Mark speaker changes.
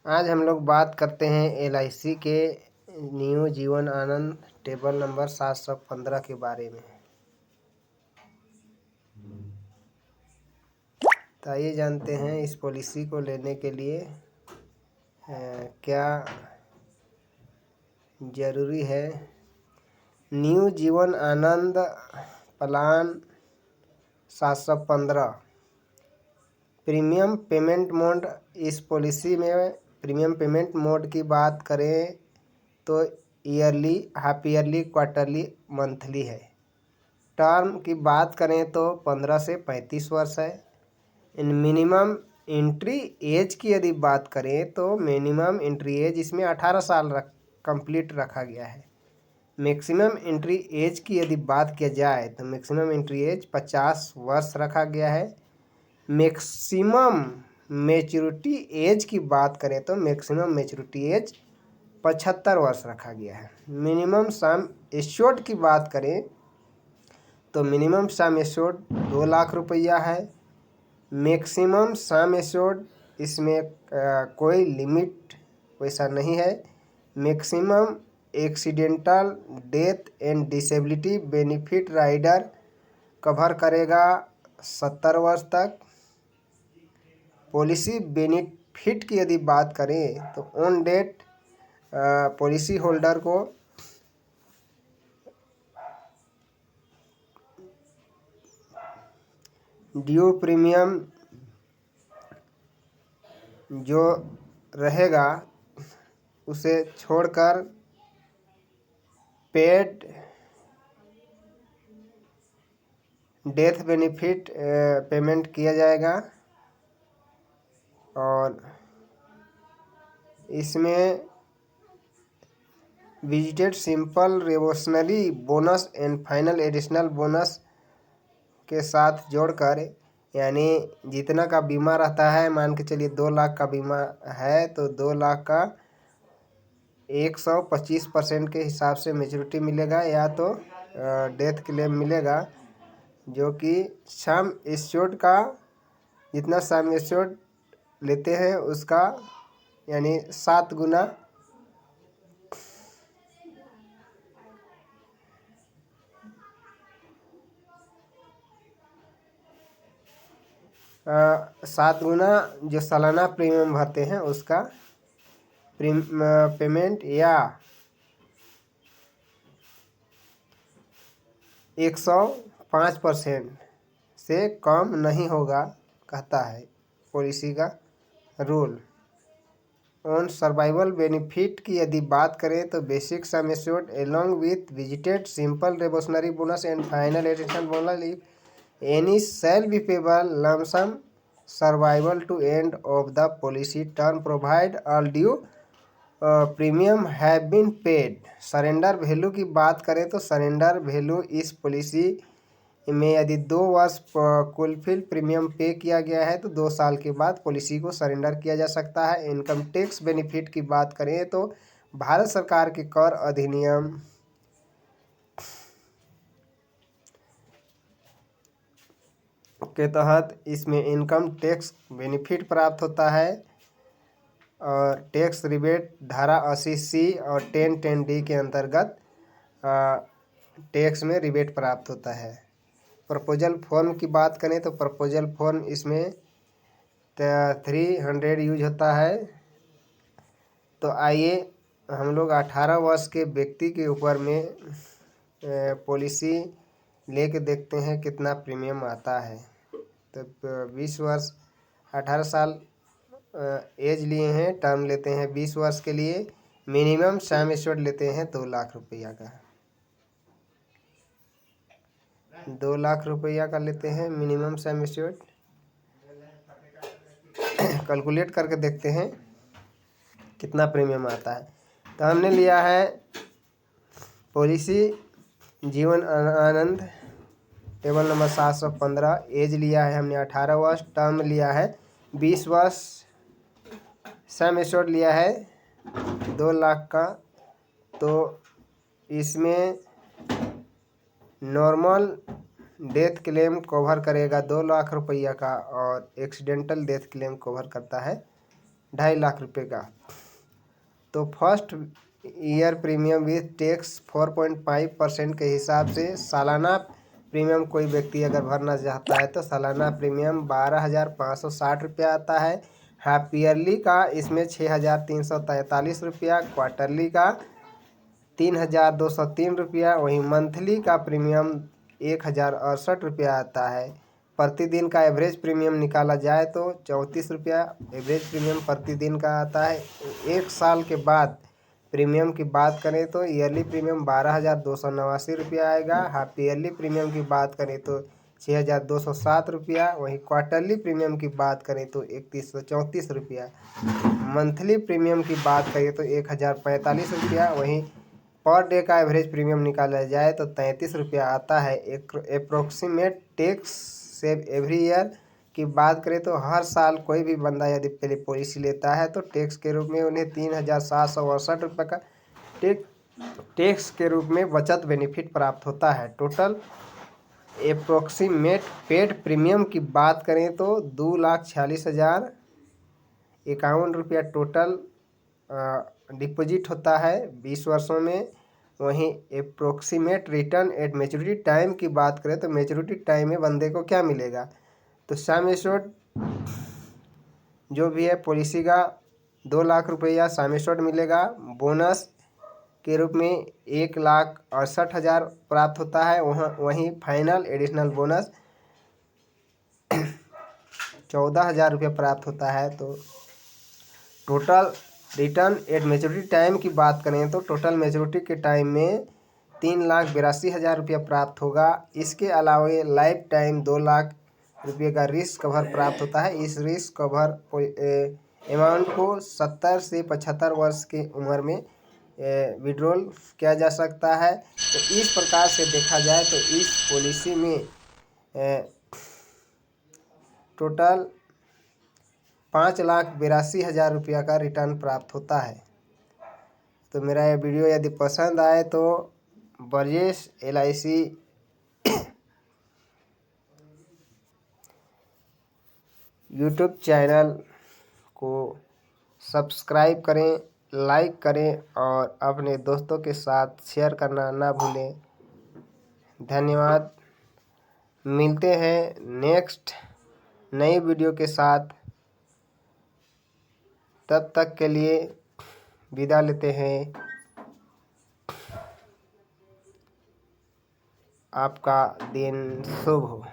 Speaker 1: आज हम लोग बात करते हैं LIC के new Jeevan Anand table number 715 के बारे में। तो आइए जानते हैं इस पॉलिसी को लेने के लिए क्या ज़रूरी है। New Jeevan Anand plan 715 premium payment mode. इस पॉलिसी में प्रीमियम पेमेंट मोड की बात करें तो yearly, half yearly, quarterly, monthly है। टर्म की बात करें तो 15 से 35 वर्ष है। इन मिनिमम एंट्री एज की यदि बात करें तो मिनिमम एंट्री एज इसमें 18 साल कंप्लीट रखा गया है। मैक्सिमम एंट्री एज की यदि बात किया जाए तो मैक्सिमम एंट्री एज 50 वर्ष रखा गया है। मैक्सिमम मैच्योरिटी एज की बात करें तो मैक्सिमम मैच्योरिटी एज 75 वर्ष रखा गया है। मिनिमम सम एश्योर्ड की बात करें तो मिनिमम सम एश्योर्ड 2 लाख रुपया है। मैक्सिमम सम एश्योर्ड इसमें कोई लिमिट वैसा नहीं है। Maximum accidental death and disability benefit rider cover करेगा 70 वर्ष तक। पॉलिसी बेनिफिट की यदि बात करें तो ऑन डेट पॉलिसी होल्डर को ड्यू प्रीमियम जो रहेगा उसे छोड़कर पेड डेथ बेनिफिट पेमेंट किया जाएगा। और इसमें vested simple reversionary bonus and final additional bonus के साथ जोड़कर, यानी जितना का बीमा रहता है, मान के चलिए 2 लाख का बीमा है तो 2 लाख का 125% के हिसाब से मैच्योरिटी मिलेगा या तो डेथ क्लेम मिलेगा, जो कि सम एश्योर्ड का जितना सम एश्योर्ड लेते हैं उसका यानी 7 गुना 7 गुना जो सालाना प्रीमियम भरते हैं उसका पेमेंट या 105% से कम नहीं होगा, कहता है पॉलिसी का रूल। ऑन सर्वाइवल बेनिफिट की यदि बात करें तो basic sum assured along with vested simple reversionary bonus and final additional bonus if any shall be payable lump sum survival to end of the policy term provide all due premium have been paid. Surrender value की बात करें तो surrender value इस policy में यदि 2 वर्ष fulfil premium पे किया गया है तो 2 साल के बाद पॉलिसी को सरेंडर किया जा सकता है। इनकम टैक्स बेनिफिट की बात करें तो भारत सरकार के कर अधिनियम के तहत इसमें इनकम टैक्स बेनिफिट प्राप्त होता है और टैक्स रिबेट धारा 80C और 1010D के अंतर्गत टैक्स में रिबेट प्राप्त होता है। प्रपोजल फॉर्म की बात करें तो प्रपोजल फॉर्म इसमें 300 यूज होता है। तो आइए हम लोग 18 वर्ष के व्यक्ति के ऊपर में पॉलिसी लेके देखते हैं कितना प्रीमियम आता है। तो 20 वर्ष 18 साल एज लिए हैं, टर्म लेते हैं 20 वर्ष के लिए, मिनिमम सम एश्योर्ड लेते हैं 2 लाख रुपया का। 2 लाख रुपया का लेते हैं मिनिमम सम एश्योर्ड। कैलकुलेट करके देखते हैं कितना प्रीमियम आता है। तो हमने लिया है policy Jeevan Anand table number 715, as लिया है हमने 18 वर्ष, टर्म लिया है 20 वर्ष, सम एश्योर्ड लिया है 2 लाख का। तो इसमें नॉर्मल डेथ क्लेम कवर करेगा 2 लाख रुपया का और एक्सीडेंटल डेथ क्लेम कवर करता है 2.5 लाख रुपये का। तो first year premium with tax 4.5% के हिसाब से सालाना प्रीमियम कोई व्यक्ति अगर भरना चाहता है तो सालाना प्रीमियम 12,560 रुपया आता है। हाफ ईयरली का इसमें 6,343 रुपया, क्वार्टरली का 3,203 रुपया, वहीं मंथली का प्रीमियम 1,068 रुपया आता है। प्रतिदिन का एवरेज प्रीमियम निकाला जाए तो 34 रुपया एवरेज प्रीमियम प्रतिदिन का आता है। एक साल के बाद प्रीमियम की बात करें तो ईयरली प्रीमियम 12,289 रुपया आएगा। हाफ ईयरली प्रीमियम की बात करें तो 6,207 रुपया, वहीं क्वार्टरली प्रीमियम की बात करें तो 3,134 रुपया, मंथली प्रीमियम की बात करें तो 1,045 रुपया, वहीं पर डे का एवरेज प्रीमियम निकाला जाए तो 33 रुपया आता है। एक approximate tax save every year की बात करें तो हर साल कोई भी बंदा यदि पहले पॉलिसी लेता है तो टैक्स के रूप में उन्हें 3,768 रुपये का टैक्स के रूप में बचत बेनिफिट प्राप्त होता है। टोटल अप्रोक्सीमेट पेड प्रीमियम की बात करें तो 2,46,051 रुपया टोटल डिपॉजिट होता है 20 वर्षों में। वहीं approximate return eight maturity time की बात करें तो मेच्योरिटी टाइम में बंदे को क्या मिलेगा, तो सम एश्योर्ड जो भी है पॉलिसी का 2 लाख रुपया सम एश्योर्ड मिलेगा। बोनस के रूप में 1,68,000 प्राप्त होता है। वहीं फाइनल एडिशनल बोनस 14,000 रुपया प्राप्त होता है। तो total return eight maturity time की बात करें तो टोटल मेच्योरिटी के टाइम में 3,82,000 रुपया प्राप्त होगा। इसके अलावा लाइफ टाइम 2 लाख रुपये का रिस्क कवर प्राप्त होता है। इस रिस्क कवर अमाउंट को 70 से 75 वर्ष की उम्र में विड्रॉल किया जा सकता है। तो इस प्रकार से देखा जाए तो इस पॉलिसी में टोटल 5,82,000 रुपया का रिटर्न प्राप्त होता है। तो मेरा ये वीडियो यदि पसंद आए तो ब्रजेश LIC यूट्यूब चैनल को सब्सक्राइब करें, लाइक करें और अपने दोस्तों के साथ शेयर करना ना भूलें। धन्यवाद। मिलते हैं नेक्स्ट नई वीडियो के साथ, तब तक के लिए विदा लेते हैं। आपका दिन शुभ हो।